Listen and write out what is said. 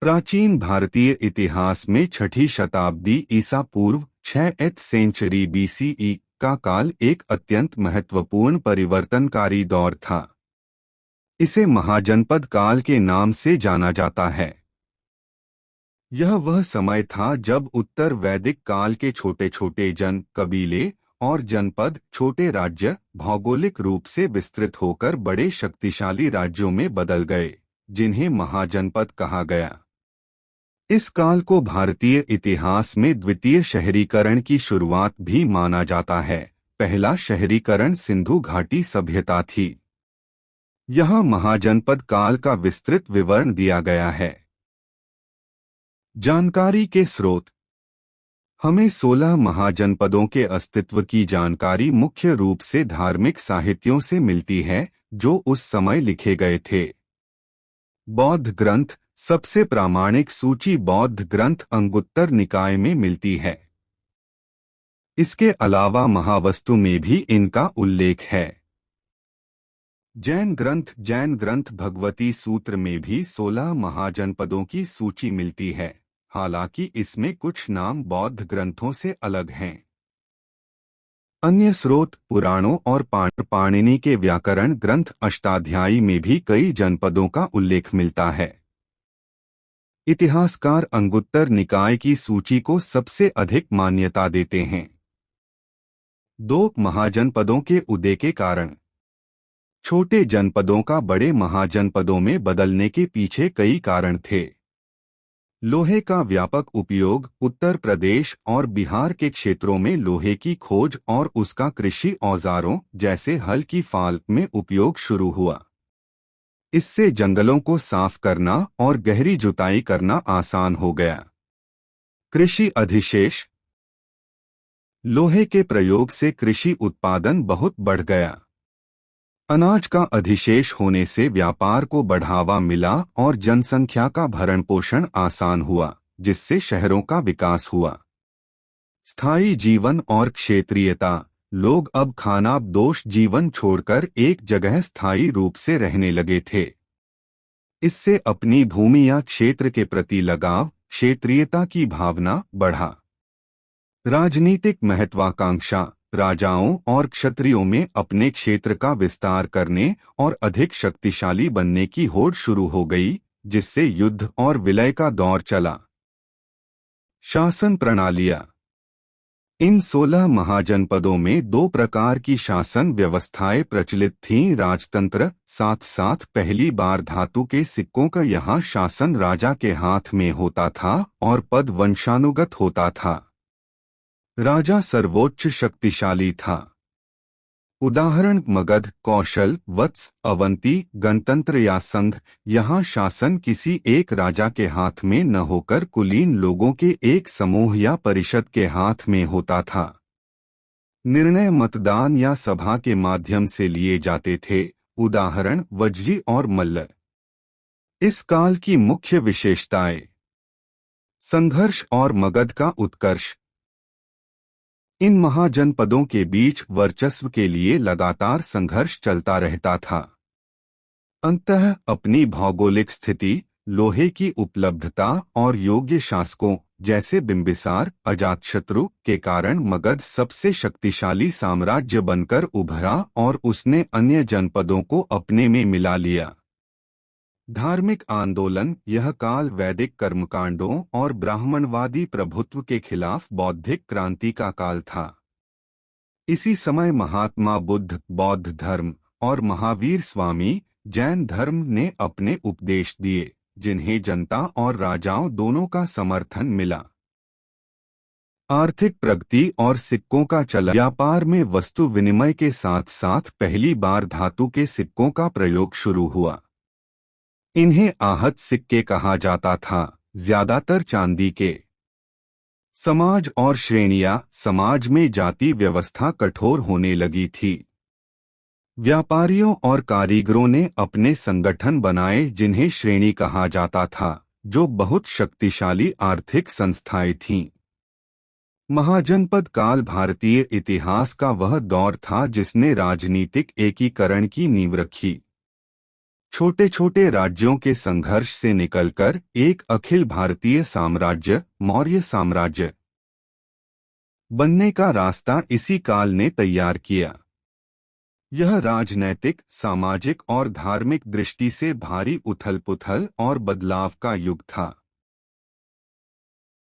प्राचीन भारतीय इतिहास में छठी शताब्दी ईसा पूर्व 6th सेंचुरी BCE का काल एक अत्यंत महत्वपूर्ण परिवर्तनकारी दौर था। इसे महाजनपद काल के नाम से जाना जाता है। यह वह समय था जब उत्तर वैदिक काल के छोटे छोटे कबीले और जनपद छोटे राज्य भौगोलिक रूप से विस्तृत होकर बड़े शक्तिशाली राज्यों में बदल गए, जिन्हें महाजनपद कहा गया। इस काल को भारतीय इतिहास में द्वितीय शहरीकरण की शुरुआत भी माना जाता है। पहला शहरीकरण सिंधु घाटी सभ्यता थी। यहाँ महाजनपद काल का विस्तृत विवरण दिया गया है। जानकारी के स्रोत। हमें 16 महाजनपदों के अस्तित्व की जानकारी मुख्य रूप से धार्मिक साहित्यों से मिलती है, जो उस समय लिखे गए थे। बौद्ध ग्रंथ। सबसे प्रामाणिक सूची बौद्ध ग्रंथ अंगुत्तर निकाय में मिलती है। इसके अलावा महावस्तु में भी इनका उल्लेख है। जैन ग्रंथ भगवती सूत्र में भी 16 महाजनपदों की सूची मिलती है, हालांकि इसमें कुछ नाम बौद्ध ग्रंथों से अलग हैं। अन्य स्रोत पुराणों और पाणिनि के व्याकरण ग्रंथ अष्टाध्यायी में भी कई जनपदों का उल्लेख मिलता है। इतिहासकार अंगुत्तर निकाय की सूची को सबसे अधिक मान्यता देते हैं। 2 महाजनपदों के उदय के कारण। छोटे जनपदों का बड़े महाजनपदों में बदलने के पीछे कई कारण थे। लोहे का व्यापक उपयोग। उत्तर प्रदेश और बिहार के क्षेत्रों में लोहे की खोज और उसका कृषि औजारों जैसे हल की फाल में उपयोग शुरू हुआ। इससे जंगलों को साफ करना और गहरी जुताई करना आसान हो गया। कृषि अधिशेष। लोहे के प्रयोग से कृषि उत्पादन बहुत बढ़ गया। अनाज का अधिशेष होने से व्यापार को बढ़ावा मिला और जनसंख्या का भरण पोषण आसान हुआ, जिससे शहरों का विकास हुआ। स्थायी जीवन और क्षेत्रीयता। लोग अब खानाबदोश जीवन छोड़कर एक जगह स्थायी रूप से रहने लगे थे। इससे अपनी भूमि या क्षेत्र के प्रति लगाव, क्षेत्रीयता की भावना बढ़ा। राजनीतिक महत्वाकांक्षा। राजाओं और क्षत्रियों में अपने क्षेत्र का विस्तार करने और अधिक शक्तिशाली बनने की होड़ शुरू हो गई, जिससे युद्ध और विलय का दौर चला। शासन प्रणालियां। इन 16 महाजनपदों में 2 प्रकार की शासन व्यवस्थाएं प्रचलित थीं। राजतंत्र। साथ साथ पहली बार धातु के सिक्कों का यहाँ शासन राजा के हाथ में होता था और पद वंशानुगत होता था। राजा सर्वोच्च शक्तिशाली था। उदाहरण मगध, कौशल, वत्स, अवंती, गणतंत्र या संघ। यहाँ शासन किसी एक राजा के हाथ में न होकर कुलीन लोगों के एक समूह या परिषद के हाथ में होता था। निर्णय मतदान या सभा के माध्यम से लिए जाते थे। उदाहरण वज्जी और मल्ल। इस काल की मुख्य विशेषताएं। संघर्ष और मगध का उत्कर्ष। इन महाजनपदों के बीच वर्चस्व के लिए लगातार संघर्ष चलता रहता था। अंततः अपनी भौगोलिक स्थिति, लोहे की उपलब्धता और योग्य शासकों जैसे बिंबिसार, अजातशत्रु के कारण मगध सबसे शक्तिशाली साम्राज्य बनकर उभरा और उसने अन्य जनपदों को अपने में मिला लिया। धार्मिक आंदोलन। यह काल वैदिक कर्मकांडों और ब्राह्मणवादी प्रभुत्व के खिलाफ बौद्धिक क्रांति का काल था। इसी समय महात्मा बुद्ध बौद्ध धर्म और महावीर स्वामी जैन धर्म ने अपने उपदेश दिए, जिन्हें जनता और राजाओं दोनों का समर्थन मिला। आर्थिक प्रगति और सिक्कों का चलन। व्यापार में वस्तु विनिमय के साथ साथ पहली बार धातु के सिक्कों का प्रयोग शुरू हुआ। इन्हें आहत सिक्के कहा जाता था, ज्यादातर चांदी के। समाज और श्रेणियां। समाज में जाति व्यवस्था कठोर होने लगी थी। व्यापारियों और कारीगरों ने अपने संगठन बनाए, जिन्हें श्रेणी कहा जाता था, जो बहुत शक्तिशाली आर्थिक संस्थाएं थीं। महाजनपद काल भारतीय इतिहास का वह दौर था जिसने राजनीतिक एकीकरण की नींव रखी। छोटे छोटे राज्यों के संघर्ष से निकलकर एक अखिल भारतीय साम्राज्य, मौर्य साम्राज्य बनने का रास्ता इसी काल ने तैयार किया। यह राजनैतिक, सामाजिक और धार्मिक दृष्टि से भारी उथल-पुथल और बदलाव का युग था।